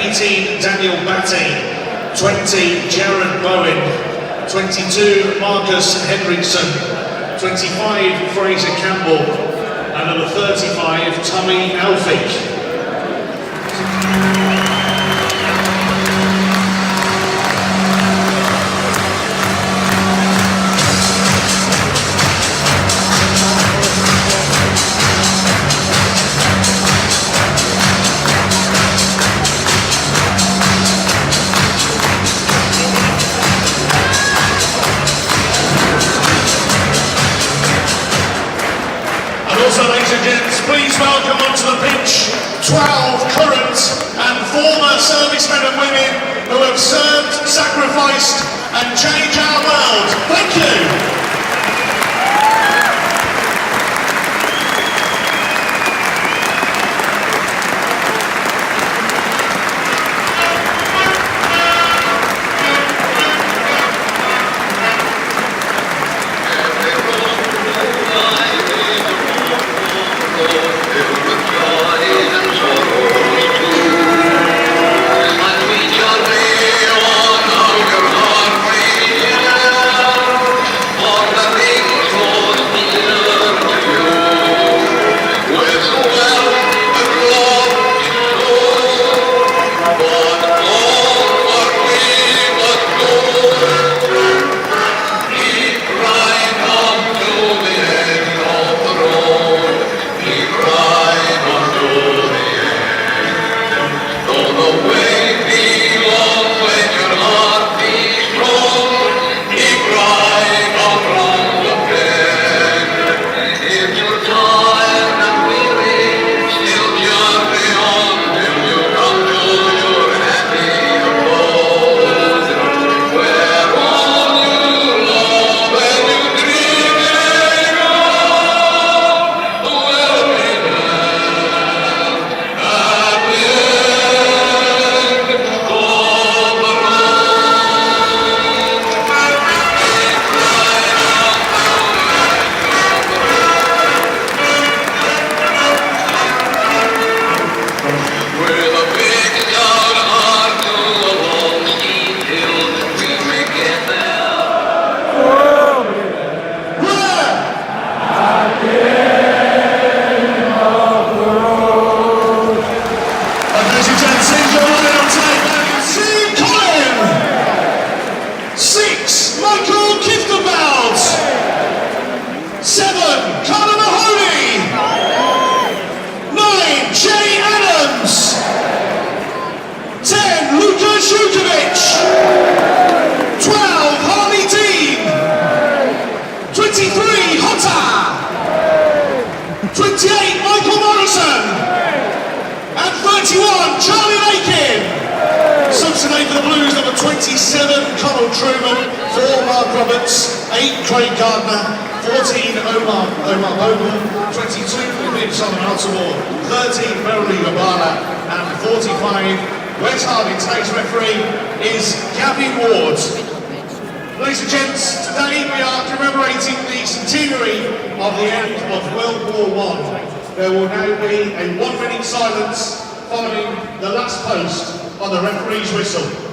18 Daniel Batty, 20 Jared Bowen, 22 Marcus Henriksen, 25 Fraser Campbell, and number 35 Tommy Alfie. Also, ladies and gents, please welcome onto the pitch 12 current and former servicemen and women who have served, sacrificed and changed our world. Thank you. Today for the Blues, number 27, Conal Truman, 4, Mark Roberts, 8, Craig Gardner, 14, Omar Bogle, 22, Viv Solomon Altamore, 13, Verily Rabala, and 45, Wes Harvey. Today's referee is Gavin Ward. Ladies and gents, today we are commemorating the centenary of the end of World War I. There will now be a 1-minute silence following the last post on the referee's whistle.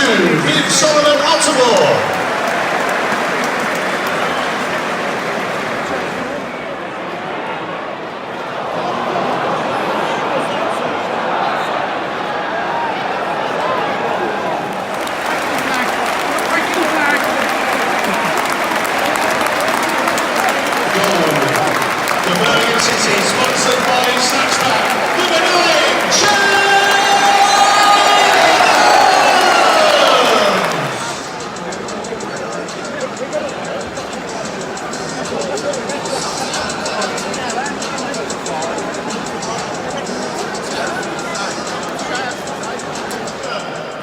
Viv Solomon Ottawa. The Birmingham City, sponsored by Snatchback, number 9,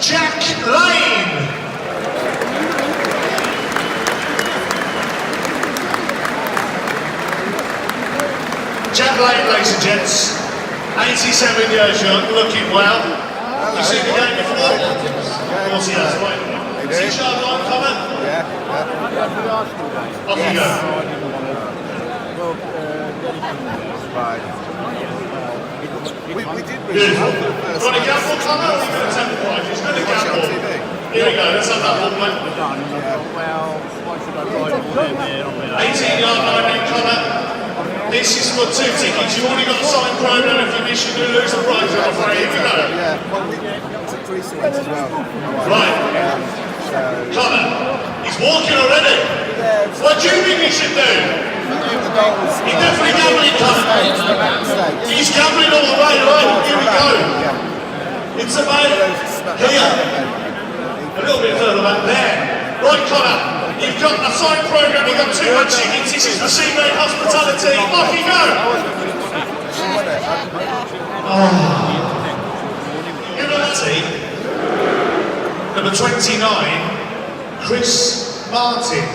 Jack Lane. Jack Lane, ladies and gents, 87 years young, looking well. You seen the game before? Of course he has, right? Is he sharp line comment? Yeah. Off you go. We did Beautiful. Got a gamble comment or are you going to temple prize? He's going to gamble. Here we go, let's have that one, mate. 18-yard line in comment. This is for 2 tickets. You've already got a signed program. If you miss, you lose the prize. I'm afraid. Here we go. Yeah, well, we took 3 swings as well. Right. Connor, he's walking already. What do you think he should do? He's definitely gambling, Connor. He's gambling all the way, right? Here we go. It's about here. A little bit further back there. Right, Connor. You've got a signed program, you've got 200 tickets, this is the Seagrave Hospitality, off you go! Humility, number 29, Chris Martin.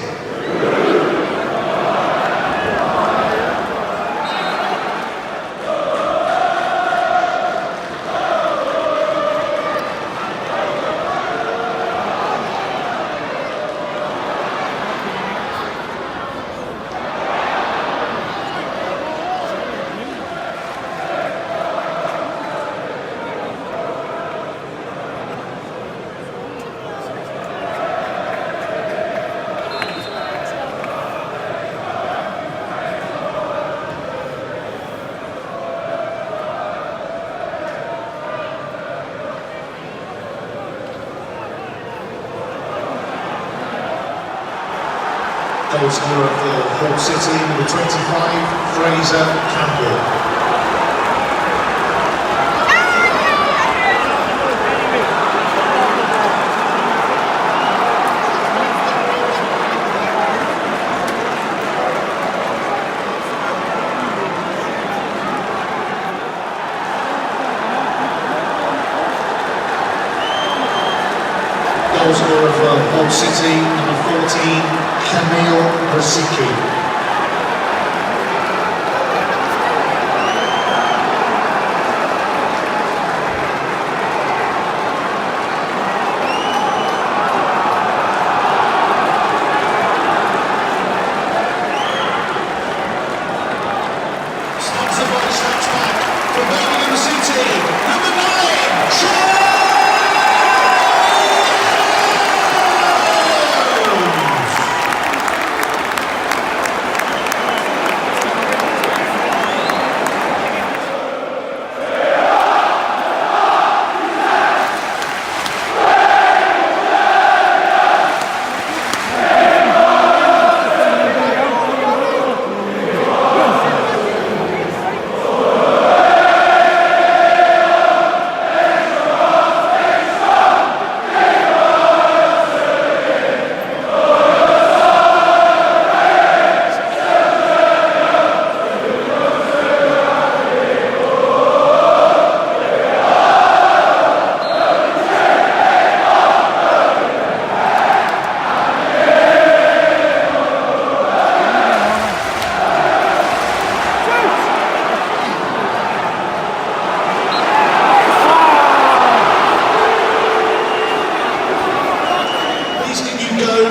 Goal scorer for Hull City, number 25, Fraser Campbell. Goal scorer for Hull City, number 14, Camille Rosicki. Sponsored by Snatchback for Birmingham City, number 9,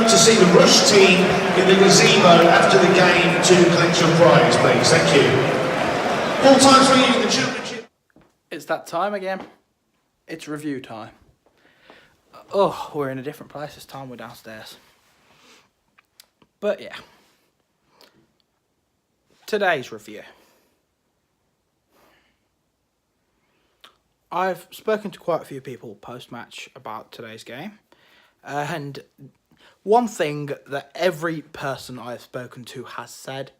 to see the Rush team in the gazebo after the game to collect your prize, please. Thank you. All times for you, the championship. It's that time again. It's review time. Oh, we're in a different place this time. We're downstairs. But yeah. Today's review. I've spoken to quite a few people post-match about today's game. And one thing that every person I've spoken to has said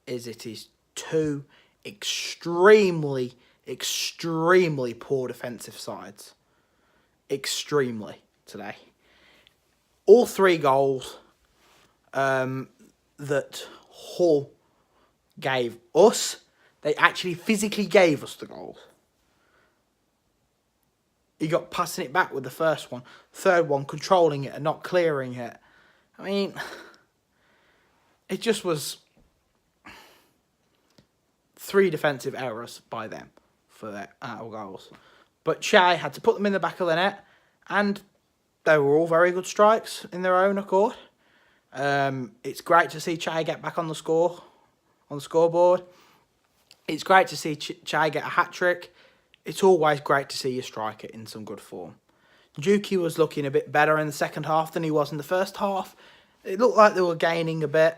is it is two extremely poor defensive sides. Extremely today. All 3 goals that Hull gave us, they actually physically gave us the goals. He got passing it back with the first one. Third one, controlling it and not clearing it. I mean, it just was 3 defensive errors by them for their out goals. But Che had to put them in the back of the net, and they were all very good strikes in their own accord. It's great to see Che get back on the scoreboard. It's great to see Che get a hat-trick. It's always great to see your striker in some good form. Juki was looking a bit better in the second half than he was in the first half. It looked like they were gaining a bit.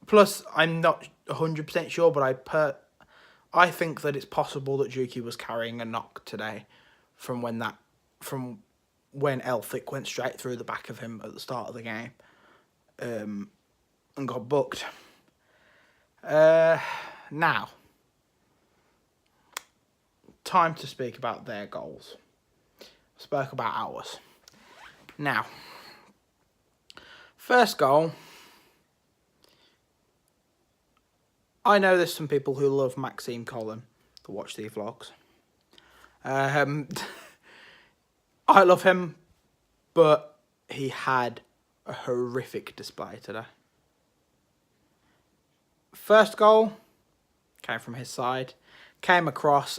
Plus, I'm not 100% sure, but I think that it's possible that Juki was carrying a knock today from when Elphick went straight through the back of him at the start of the game and got booked. Now, time to speak about their goals. I spoke about ours. Now, first goal. I know there's some people who love Maxime Collin to watch these vlogs. I love him, but he had a horrific display today. First goal came from his side, came across,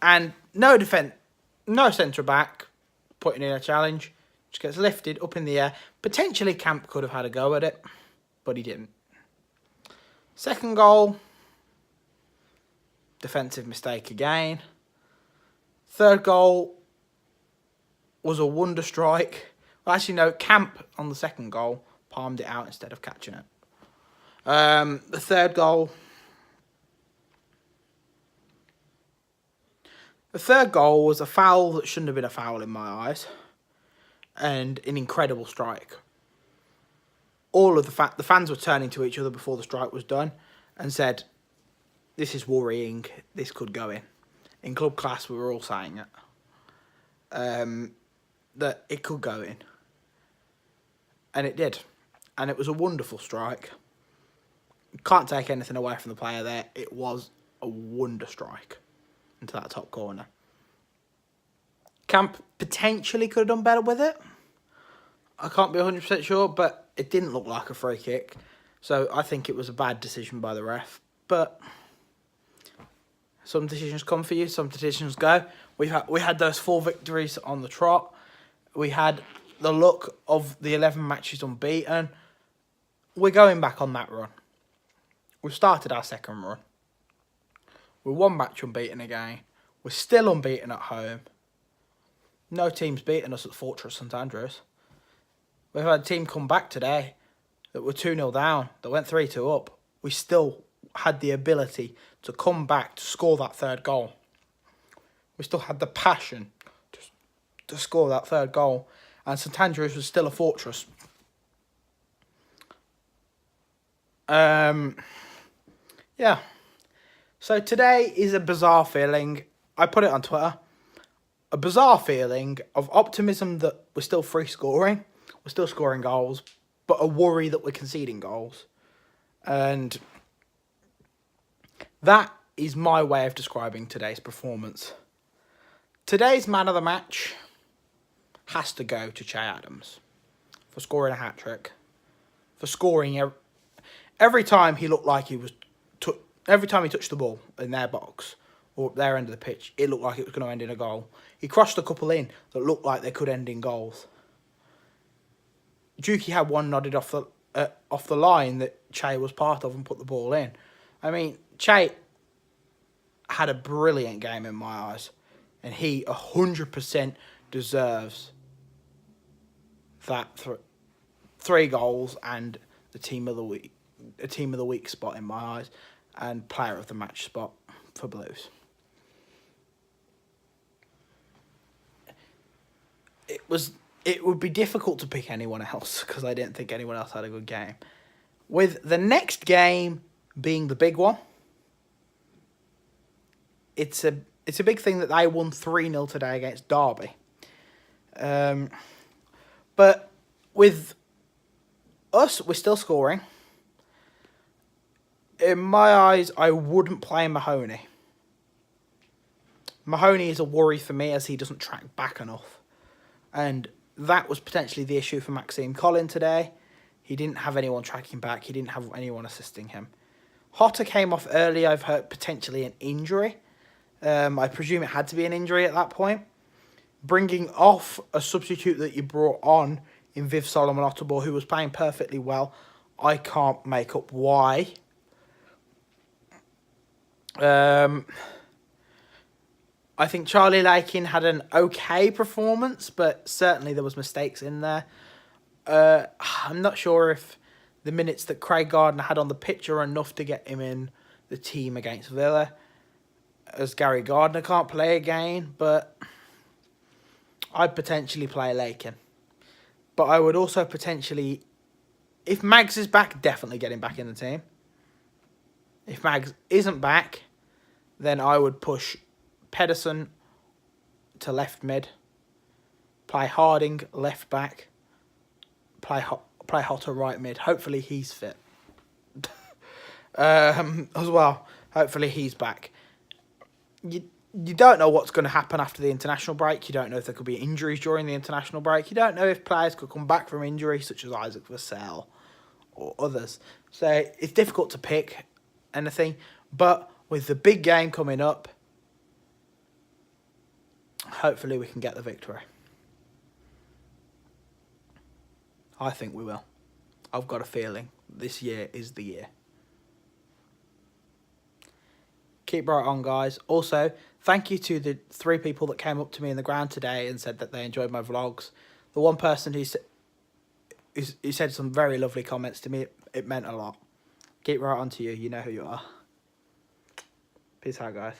and no centre back putting in a challenge. Just gets lifted up in the air. Potentially Camp could have had a go at it, but he didn't. Second goal, defensive mistake again. Third goal was a wonder strike. Well, actually, no, Camp on the second goal palmed it out instead of catching it. The third goal was a foul that shouldn't have been a foul in my eyes, and an incredible strike. All of the fans were turning to each other before the strike was done and said, "This is worrying. This could go in." In club class, we were all saying it. That it could go in. And it did. And it was a wonderful strike. Can't take anything away from the player there. It was a wonder strike into that top corner. Camp potentially could have done better with it. I can't be 100% sure, but it didn't look like a free kick. So I think it was a bad decision by the ref. But some decisions come for you, some decisions go. We had those 4 victories on the trot. We had the look of the 11 matches unbeaten. We're going back on that run. We've started our second run. We're 1 match unbeaten again. We're still unbeaten at home. No team's beaten us at Fortress St Andrews. We've had a team come back today that were 2-0 down, that went 3-2 up. We still had the ability to come back to score that third goal. We still had the passion to score that third goal. And St Andrews was still a fortress. Yeah. So today is a bizarre feeling. I put it on Twitter. A bizarre feeling of optimism that we're still free scoring. We're still scoring goals. But a worry that we're conceding goals. And that is my way of describing today's performance. Today's man of the match has to go to Che Adams for scoring a hat-trick. For scoring every time he looked like he was... every time he touched the ball in their box or up their end of the pitch, it looked like it was going to end in a goal. He crossed a couple in that looked like they could end in goals. Juki had one nodded off the line that Che was part of and put the ball in. I mean, Che had a brilliant game in my eyes. And he 100% deserves that 3 goals and the team of the week spot in my eyes, and player of the match spot for Blues. It would be difficult to pick anyone else because I didn't think anyone else had a good game. With the next game being the big one, it's a big thing that they won 3-0 today against Derby. But with us, we're still scoring. In my eyes, I wouldn't play Mahoney. Mahoney is a worry for me as he doesn't track back enough. And that was potentially the issue for Maxime Collin today. He didn't have anyone tracking back. He didn't have anyone assisting him. Hotter came off early. I've heard potentially an injury. I presume it had to be an injury at that point. Bringing off a substitute that you brought on in Viv Solomon Otterbourg, who was playing perfectly well, I can't make up why. I think Charlie Lakin had an okay performance, but certainly there was mistakes in there. I'm not sure if the minutes that Craig Gardner had on the pitch are enough to get him in the team against Villa, as Gary Gardner can't play again, but I'd potentially play Lakin. But I would also potentially, if Mags is back, definitely get him back in the team. If Mags isn't back, then I would push Pedersen to left mid, play Harding left back, play Hotter right mid. Hopefully he's fit as well. Hopefully he's back. You don't know what's going to happen after the international break. You don't know if there could be injuries during the international break. You don't know if players could come back from injury, such as Isaac Vassell or others. So it's difficult to pick anything. But with the big game coming up, hopefully we can get the victory. I think we will. I've got a feeling this year is the year. Keep right on, guys. Also, thank you to the 3 people that came up to me in the ground today and said that they enjoyed my vlogs. The one person who said some very lovely comments to me, it meant a lot. Keep right on to you. You know who you are. Peace out, guys.